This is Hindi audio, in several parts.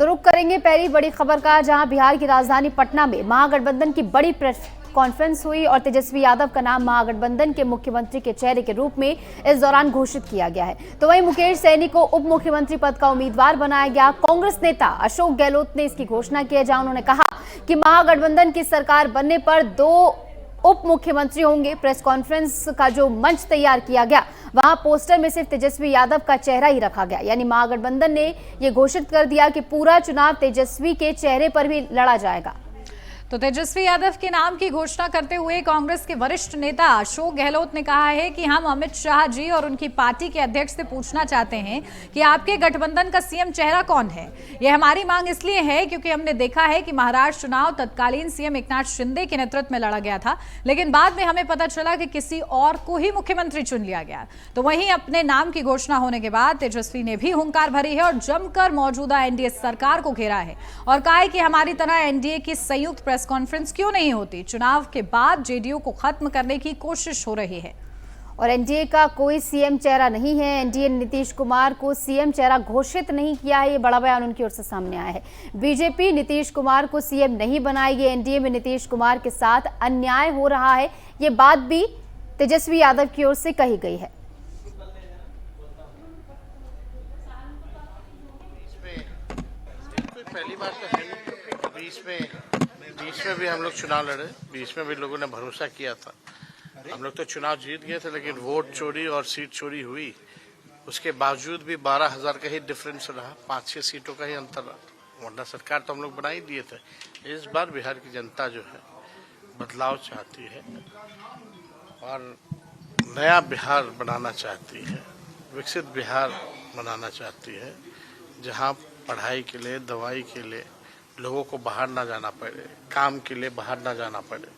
तो रुक करेंगे पहली बड़ी खबर का, जहां बिहार की राजधानी पटना में महागठबंधन की बड़ी प्रेस कॉन्फ्रेंस हुई और तेजस्वी यादव का नाम महागठबंधन के मुख्यमंत्री के चेहरे के रूप में इस दौरान घोषित किया गया है। तो वहीं मुकेश सहनी को उप मुख्यमंत्री पद का उम्मीदवार बनाया गया। कांग्रेस नेता अशोक गहलोत ने इसकी घोषणा की, जहां उन्होंने कहा कि महागठबंधन की सरकार बनने पर 2 उप मुख्यमंत्री होंगे। प्रेस कॉन्फ्रेंस का जो मंच तैयार किया गया, वहां पोस्टर में सिर्फ तेजस्वी यादव का चेहरा ही रखा गया, यानी महागठबंधन ने यह घोषित कर दिया कि पूरा चुनाव तेजस्वी के चेहरे पर भी लड़ा जाएगा। तो तेजस्वी यादव के नाम की घोषणा करते हुए कांग्रेस के वरिष्ठ नेता अशोक गहलोत ने कहा है कि हम अमित शाह जी और उनकी पार्टी के अध्यक्ष से पूछना चाहते हैं कि आपके गठबंधन का सीएम चेहरा कौन है। यह हमारी मांग इसलिए है क्योंकि हमने देखा है कि महाराष्ट्र चुनाव तत्कालीन सीएम एकनाथ शिंदे के नेतृत्व में लड़ा गया था, लेकिन बाद में हमें पता चला कि किसी और को ही मुख्यमंत्री चुन लिया गया। तो वहीं अपने नाम की घोषणा होने के बाद तेजस्वी ने भी हुंकार भरी है और जमकर मौजूदा एनडीए सरकार को घेरा है और कहा है कि हमारी तरह एनडीए की संयुक्त प्रेस कॉन्फ्रेंस क्यों नहीं होती। चुनाव के बाद जेडीयू को खत्म करने की कोशिश हो रही है और एनडीए का कोई सीएम चेहरा नहीं है। एनडीए ने नीतीश कुमार को सीएम चेहरा घोषित नहीं किया है, ये बड़ा बयान उनकी ओर से सामने आया है। बीजेपी नीतीश कुमार को सीएम नहीं बनाएगी। एनडीए में नीतीश कुमार के साथ अन्याय हो रहा है, ये बात भी तेजस्वी यादव की ओर से कही गई है। पहली बात तो है नहीं, बीच में भी हम लोग चुनाव लड़े, बीच में भी लोगों ने भरोसा किया था। हम लोग तो चुनाव जीत गए थे, लेकिन वोट चोरी और सीट चोरी हुई। उसके बावजूद भी 12,000 का ही डिफरेंस रहा, 5-6 सीटों का ही अंतर रहा, वरना सरकार तो हम लोग बना ही दिए थे। इस बार बिहार की जनता जो है बदलाव चाहती है और नया बिहार बनाना चाहती है, विकसित बिहार बनाना चाहती है, जहाँ पढ़ाई के लिए, दवाई के लिए लोगों को बाहर ना जाना पड़े, काम के लिए बाहर ना जाना पड़े,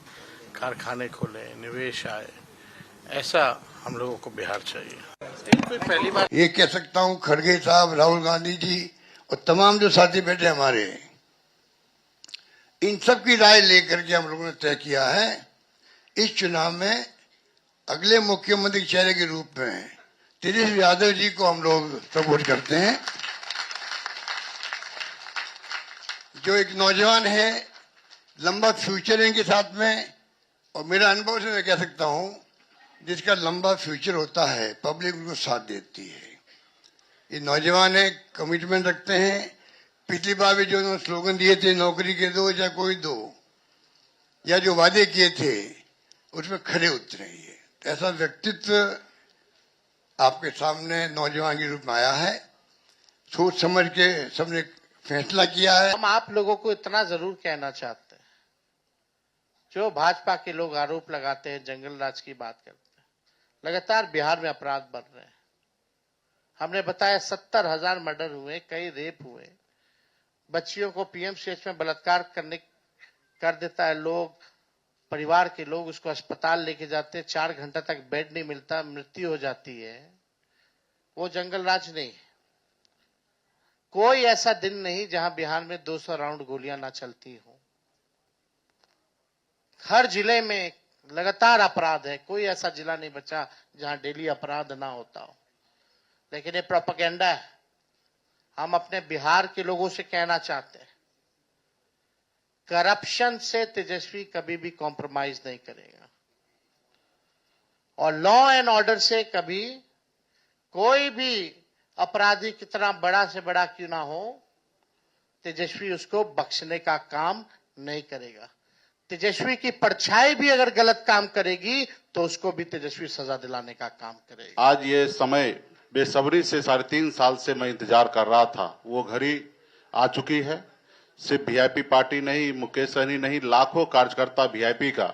कारखाने खोले, निवेश आए। ऐसा हम लोगों को बिहार चाहिए। कोई पहली बात ये कह सकता हूँ, खड़गे साहब, राहुल गांधी जी और तमाम जो साथी बैठे हमारे, इन सब की राय लेकर के हम लोगों ने तय किया है इस चुनाव में अगले मुख्यमंत्री के चेहरे के रूप में तेजस्वी यादव जी को हम लोग सपोर्ट करते हैं, जो एक नौजवान है, लंबा फ्यूचर है इनके साथ में। और मेरा अनुभव से मैं कह सकता हूं, जिसका लंबा फ्यूचर होता है पब्लिक उनको साथ देती है। ये नौजवान है, कमिटमेंट रखते हैं। पिछली बार भी जो उन्होंने स्लोगन दिए थे, नौकरी के दो या कोई दो, या जो वादे किए थे उसमें खरे उतरे। तो ऐसा व्यक्तित्व आपके सामने नौजवान के रूप में आया है। सोच समझ के सबने फैसला किया है। हम आप लोगों को इतना जरूर कहना चाहते हैं, जो भाजपा के लोग आरोप लगाते हैं, जंगल राज की बात करते हैं, लगातार बिहार में अपराध बढ़ रहे हैं। हमने बताया 70,000 मर्डर हुए, कई रेप हुए, बच्चियों को पीएमसीएच में बलात्कार कर देता है लोग, परिवार के लोग उसको अस्पताल लेके जाते हैं, 4 घंटा तक बेड नहीं मिलता, मृत्यु हो जाती है। वो जंगल राज नहीं। कोई ऐसा दिन नहीं जहां बिहार में 200 राउंड गोलियां ना चलती हो। हर जिले में लगातार अपराध है, कोई ऐसा जिला नहीं बचा जहां डेली अपराध ना होता हो। लेकिन ये प्रोपेगेंडा है। हम अपने बिहार के लोगों से कहना चाहते हैं, करप्शन से तेजस्वी कभी भी कॉम्प्रोमाइज नहीं करेगा और लॉ एंड ऑर्डर से कभी कोई भी अपराधी कितना बड़ा से बड़ा क्यों ना हो, तेजस्वी उसको बख्शने का काम नहीं करेगा। तेजस्वी की परछाई भी अगर गलत काम करेगी तो उसको भी तेजस्वी सजा दिलाने का काम करेगा। आज ये समय बेसब्री से 3.5 साल से मैं इंतजार कर रहा था, वो घड़ी आ चुकी है। सिर्फ वीआईपी पार्टी नहीं, मुकेश सहनी नहीं, लाखों कार्यकर्ता वीआईपी का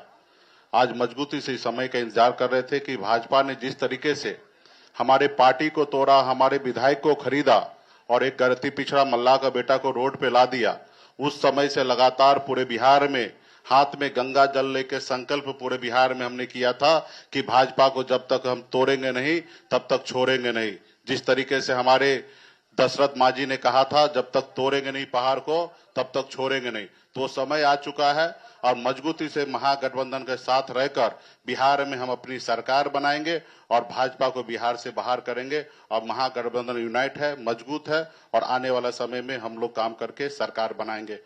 आज मजबूती से इस समय का इंतजार कर रहे थे कि भाजपा ने जिस तरीके से हमारे पार्टी को तोड़ा, हमारे विधायक को खरीदा और एक गलती पिछड़ा मल्लाह का बेटा को रोड पे ला दिया। उस समय से लगातार पूरे बिहार में हाथ में गंगा जल लेके संकल्प पूरे बिहार में हमने किया था कि भाजपा को जब तक हम तोड़ेंगे नहीं तब तक छोड़ेंगे नहीं। जिस तरीके से हमारे दशरथ मांझी ने कहा था, जब तक तोड़ेंगे नहीं पहाड़ को तब तक छोड़ेंगे नहीं। तो समय आ चुका है और मजबूती से महागठबंधन के साथ रहकर बिहार में हम अपनी सरकार बनाएंगे और भाजपा को बिहार से बाहर करेंगे। और महागठबंधन यूनाइट है, मजबूत है और आने वाला समय में हम लोग काम करके सरकार बनाएंगे।